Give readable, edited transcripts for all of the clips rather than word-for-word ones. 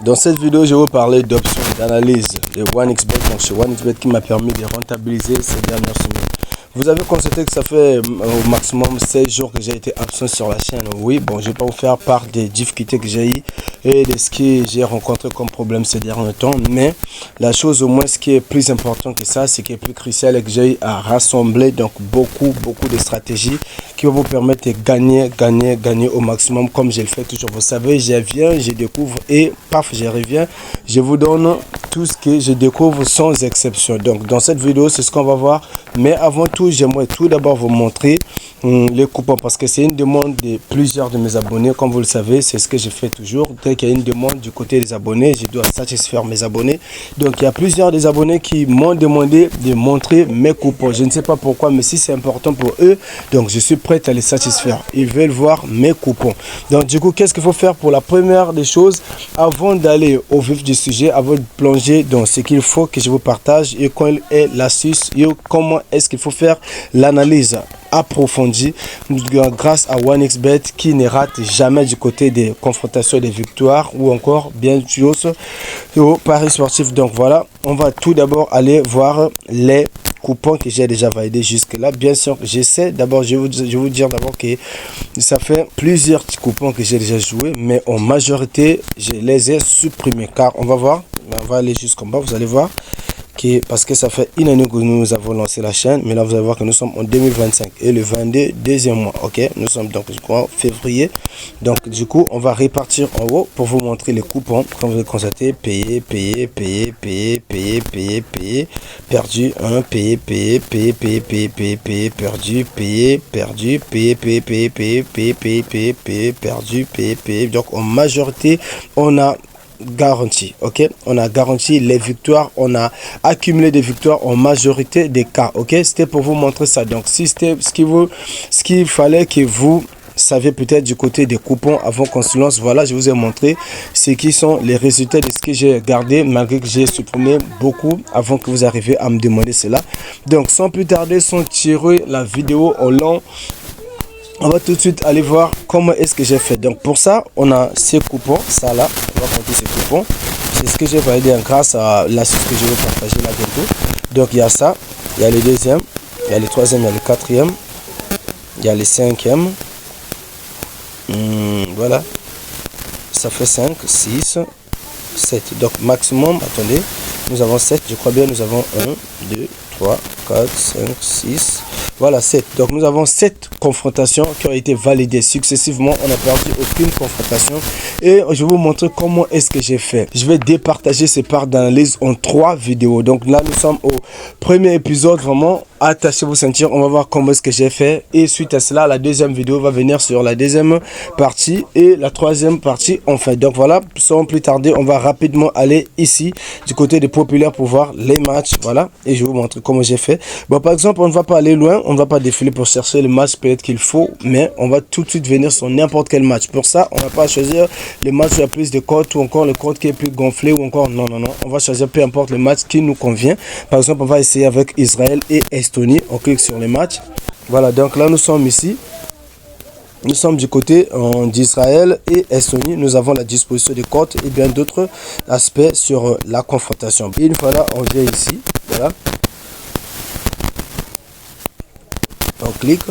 Dans cette vidéo, je vais vous parler d'options d'analyse de OneXBet, donc chez OneXBet qui m'a permis de rentabiliser ces dernières semaines. Vous avez constaté que ça fait au maximum 16 jours que j'ai été absent sur la chaîne. Oui, bon, je vais pas vous faire part des difficultés que j'ai eues et de ce que j'ai rencontré comme problème ces derniers temps. Mais la chose au moins, ce qui est plus important que ça, c'est qui est plus crucial et que j'ai eu à rassembler donc beaucoup de stratégies qui vont vous permettre de gagner au maximum comme je le fais toujours. Vous savez, je viens, je découvre et paf, je reviens. Je vous donne tout ce que je découvre sans exception. Donc dans cette vidéo, c'est ce qu'on va voir. Mais avant tout, j'aimerais tout d'abord vous montrer les coupons parce que c'est une demande de plusieurs de mes abonnés. Comme vous le savez, c'est ce que je fais toujours. Dès qu'il y a une demande du côté des abonnés, je dois satisfaire mes abonnés. Donc il y a plusieurs des abonnés qui m'ont demandé de montrer mes coupons. Je ne sais pas pourquoi, mais si c'est important pour eux, donc je suis prêt à les satisfaire. Ils veulent voir mes coupons. Donc du coup, qu'est-ce qu'il faut faire pour la première des choses avant d'aller au vif du sujet, avant de plonger dans ce qu'il faut que je vous partage et quelle est l'astuce et comment est-ce qu'il faut faire l'analyse approfondie grâce à OneXBet qui ne rate jamais du côté des confrontations des victoires ou encore bien sûr au paris sportif. Donc voilà, on va tout d'abord aller voir les coupons que j'ai déjà validé jusque là. Bien sûr, j'essaie d'abord, je vais vous dire d'abord que ça fait plusieurs petits coupons que j'ai déjà joué, mais en majorité je les ai supprimés car on va voir, on va aller jusqu'en bas, vous allez voir parce que ça fait une année que nous avons lancé la chaîne, mais là vous allez voir que nous sommes en 2025 et le 22 deuxième mois. Ok, nous sommes donc en février. Donc du coup on va répartir en haut pour vous montrer les coupons. Comme vous le constatez, payer, perdu, 1, payer, perdu, perdu. Donc en majorité on a garantie, ok, on a garanti les victoires, on a accumulé des victoires en majorité des cas. Ok, c'était pour vous montrer ça. Donc si c'était ce qu'il fallait que vous savez peut-être du côté des coupons avant qu'on se lance, voilà, je vous ai montré ce qui sont les résultats de ce que j'ai gardé malgré que j'ai supprimé beaucoup avant que vous arriviez à me demander cela. Donc sans plus tarder, sans tirer la vidéo au long, on va tout de suite aller voir comment est-ce que j'ai fait. Donc pour ça, on a ces coupons, ça là, on va compter ces coupons. C'est ce que j'ai validé grâce à l'astuce que je vais partager là bientôt. Donc il y a ça, il y a le deuxième, il y a le troisième, il y a le quatrième, il y a le cinquième. Voilà, ça fait 5, 6, 7. Donc maximum, attendez, nous avons 7, je crois bien, nous avons 1, 2, 3, 4, 5, 6, voilà 7. Donc nous avons 7 confrontations qui ont été validées successivement. On n'a perdu aucune confrontation et je vais vous montrer comment est-ce que j'ai fait. Je vais départager ces parts d'analyse en 3 vidéos. Donc là nous sommes au premier épisode, vraiment attachez vos ceintures, on va voir comment est-ce que j'ai fait et suite à cela la deuxième vidéo va venir sur la deuxième partie et la troisième partie enfin. Donc voilà, sans plus tarder, on va rapidement aller ici du côté des populaires pour voir les matchs, voilà, et je vais vous montrer comment j'ai fait. Bon, par exemple, on ne va pas aller loin, on ne va pas défiler pour chercher le match peut-être qu'il faut, mais on va tout de suite venir sur n'importe quel match. Pour ça, on va pas choisir les matchs où il y a plus de cotes ou encore le cote qui est plus gonflé ou encore non, on va choisir peu importe le match qui nous convient. Par exemple, on va essayer avec Israël et Estonie. On clique sur les matchs, voilà, donc là nous sommes ici. Nous sommes du côté d'Israël et Estonie. Nous avons la disposition des cotes et bien d'autres aspects sur la confrontation. Et une fois là, on vient ici. Voilà. On clique.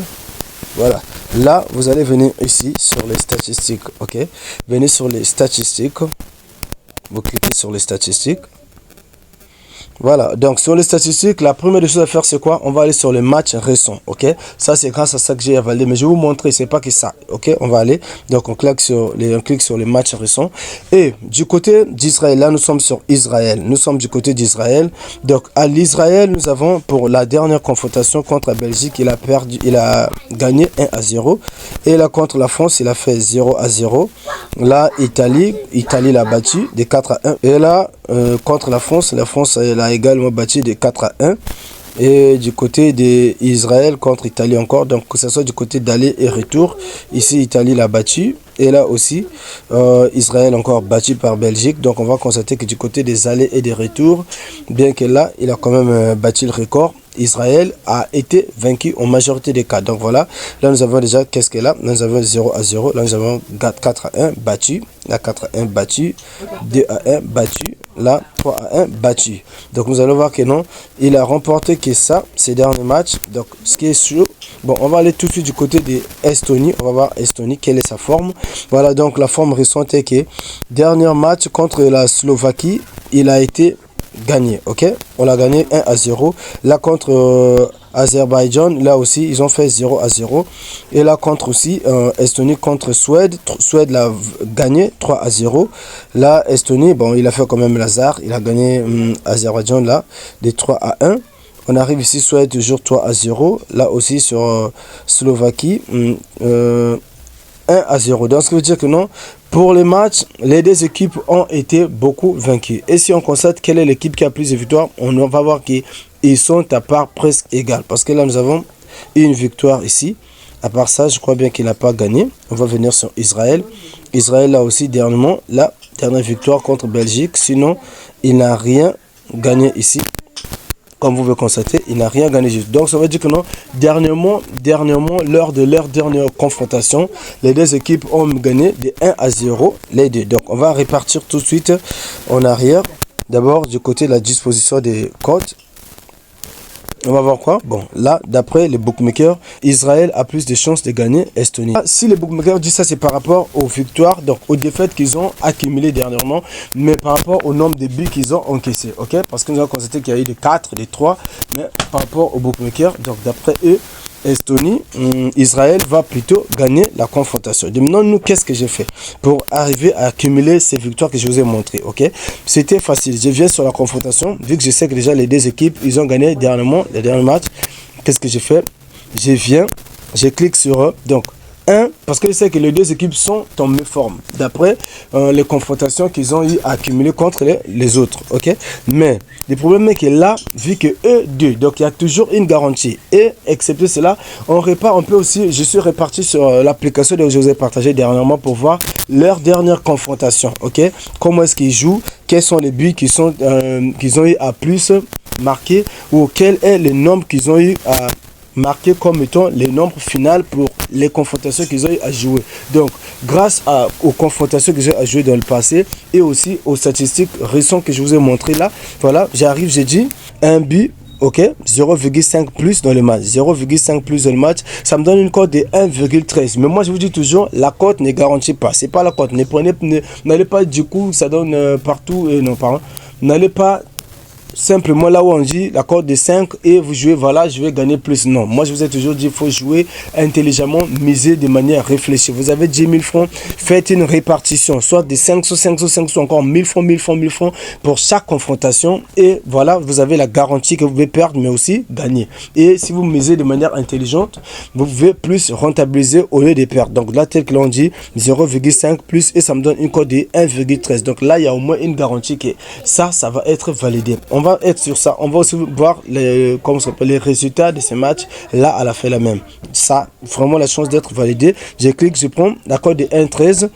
Voilà. Là, vous allez venir ici sur les statistiques. Ok. Venez sur les statistiques. Vous cliquez sur les statistiques. Voilà, donc sur les statistiques, la première des choses à faire c'est quoi? On va aller sur les matchs récents, ok? Ça c'est grâce à ça que j'ai validé, mais je vais vous montrer, c'est pas que ça, ok? On va aller, donc on clique sur les matchs récents. Et du côté d'Israël, là nous sommes sur Israël, nous sommes du côté d'Israël. Donc à l'Israël, nous avons pour la dernière confrontation contre la Belgique, il a gagné 1-0. Et là contre la France, il a fait 0-0. Là, Italie l'a battu de 4-1. Et là, contre la France elle a également battu de 4-1. Et du côté d'Israël contre Italie encore, donc que ce soit du côté d'aller et retour, ici Italie l'a battu et là aussi Israël encore battu par Belgique. Donc on va constater que du côté des allées et des retours, bien que là il a quand même battu le record, Israël a été vaincu en majorité des cas. Donc voilà, là nous avons déjà qu'est-ce que là, nous avons 0-0, là nous avons 4-1 battu, là 4-1 battu, 2-1 battu, là 3-1 battu. Donc nous allons voir que non, il a remporté que ça ces derniers matchs. Donc ce qui est sûr, bon, on va aller tout de suite du côté de Estonie. On va voir Estonie, quelle est sa forme. Voilà, donc la forme récente est que dernier match contre la Slovaquie, il a été gagné, ok, on l'a gagné 1-0. Là contre Azerbaïdjan, là aussi ils ont fait 0-0. Et là contre aussi Estonie contre Suède, Suède l'a gagné 3-0. Là Estonie, bon, il a fait quand même Lazare, il a gagné Azerbaïdjan là des 3-1. On arrive ici, Suède toujours 3-0. Là aussi sur Slovaquie 1-0. Donc ce qui veut dire que non, pour les matchs, les deux équipes ont été beaucoup vaincues. Et si on constate quelle est l'équipe qui a plus de victoires, on va voir qu'ils sont à part presque égales. Parce que là, nous avons une victoire ici. À part ça, je crois bien qu'il n'a pas gagné. On va venir sur Israël. Israël, là aussi, dernièrement, la dernière victoire contre Belgique. Sinon, il n'a rien gagné ici. Comme vous pouvez constater, il n'a rien gagné juste. Donc ça veut dire que non, dernièrement, lors de leur dernière confrontation, les deux équipes ont gagné de 1-0, les deux. Donc on va répartir tout de suite en arrière. D'abord du côté de la disposition des cotes. On va voir quoi? Bon, là, d'après les bookmakers, Israël a plus de chances de gagner Estonie. Si les bookmakers disent ça, c'est par rapport aux victoires, donc aux défaites qu'ils ont accumulées dernièrement, mais par rapport au nombre de buts qu'ils ont encaissés, ok? Parce que nous avons constaté qu'il y a eu des 4, des 3, mais par rapport aux bookmakers, donc d'après eux, Estonie, Israël va plutôt gagner la confrontation. Maintenant, nous, qu'est-ce que j'ai fait pour arriver à accumuler ces victoires que je vous ai montrées, ok? C'était facile. Je viens sur la confrontation, vu que je sais que déjà les deux équipes, ils ont gagné dernièrement, les derniers matchs. Qu'est-ce que j'ai fait? Je viens, je clique sur eux. Donc, parce que je sais que les deux équipes sont en même forme, d'après les confrontations qu'ils ont eu à accumuler contre les autres, ok? Mais le problème est que là, vu que eux deux, donc il y a toujours une garantie. Et excepté cela, on répare un peu aussi, je suis réparti sur l'application que je vous ai partagé dernièrement pour voir leur dernière confrontation, ok? Comment est-ce qu'ils jouent, quels sont les buts qu'ils ont eu à plus marquer, ou quel est le nombre qu'ils ont eu à marqué comme étant les nombres finaux pour les confrontations qu'ils ont eu à jouer. Donc, grâce aux confrontations que j'ai à jouer dans le passé et aussi aux statistiques récentes que je vous ai montrées là, voilà, j'arrive, j'ai dit un but, ok, 0,5 plus dans le match, 0,5 plus dans le match, ça me donne une cote de 1,13. Mais moi, je vous dis toujours, la cote ne garantit pas, c'est pas la cote. N'allez pas du coup, ça donne partout, non, pardon, n'allez pas simplement là où on dit la cote de 5 et vous jouez, voilà, je vais gagner plus. Non, moi je vous ai toujours dit, il faut jouer intelligemment, miser de manière réfléchie. Vous avez 10 000 francs, faites une répartition, soit de 500, 500, 500, encore 1000 francs, 1000 francs, 1000 francs pour chaque confrontation. Et voilà, vous avez la garantie que vous pouvez perdre, mais aussi gagner. Et si vous misez de manière intelligente, vous pouvez plus rentabiliser au lieu de perdre. Donc là, tel que l'on dit, 0,5 plus et ça me donne une cote de 1,13. Donc là, il y a au moins une garantie que ça va être validé. On va être sur ça. On va aussi voir les résultats de ces matchs là à la fin la même. Ça, vraiment la chance d'être validé. Je clique, je prends la cote de 1,13.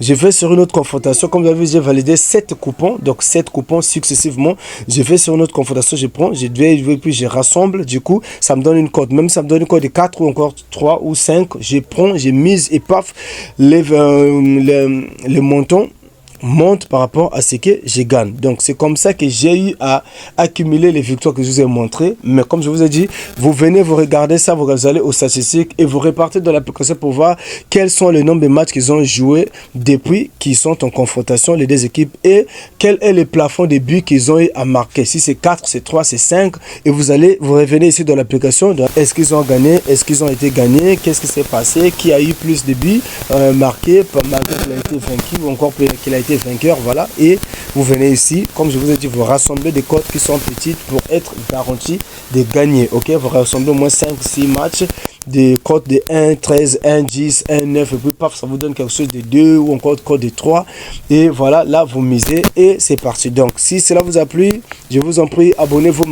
Je vais sur une autre confrontation. Comme vous avez vu, j'ai validé 7 coupons. Donc 7 coupons successivement. Je vais sur une autre confrontation, je prends, je vais, puis je rassemble. Du coup, ça me donne une cote. Même ça me donne une cote de 4 ou encore 3 ou 5. Je prends, je mise et paf, les montants monte par rapport à ce que je gagne. Donc c'est comme ça que j'ai eu à accumuler les victoires que je vous ai montrées. Mais comme je vous ai dit, vous venez, vous regardez ça, vous allez aux statistiques et vous repartez dans l'application pour voir quels sont les nombres de matchs qu'ils ont joués depuis qu'ils sont en confrontation, les deux équipes, et quel est le plafond de buts qu'ils ont eu à marquer. Si c'est 4, c'est 3, c'est 5, et vous revenez ici dans l'application. Est-ce qu'ils ont gagné, est-ce qu'ils ont été gagnés, qu'est-ce qui s'est passé, qui a eu plus de buts marqués, malgré qu'il a été vaincu ou encore qu'il a été vainqueur, voilà. Et vous venez ici, comme je vous ai dit, vous rassemblez des cotes qui sont petites pour être garanti de gagner, ok. Vous rassemblez au moins 5-6 matchs des codes de 1, 13, 1, 10, 1, 9, et puis paf, ça vous donne quelque chose de 2 ou encore code de 3. Et voilà, là, vous misez et c'est parti. Donc, si cela vous a plu, je vous en prie, abonnez-vous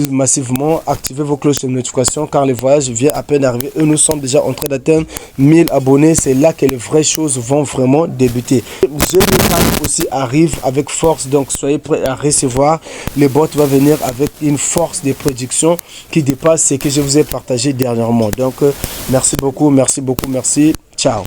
massivement, activez vos cloches de notification car le voyage vient à peine d'arriver et nous sommes déjà en train d'atteindre 1000 abonnés. C'est là que les vraies choses vont vraiment débuter. GME aussi arrive avec force, donc soyez prêts à recevoir. Le bot va venir avec une force de prédiction qui dépasse ce que je vous ai partagé dernièrement. Donc, merci beaucoup, merci. Ciao.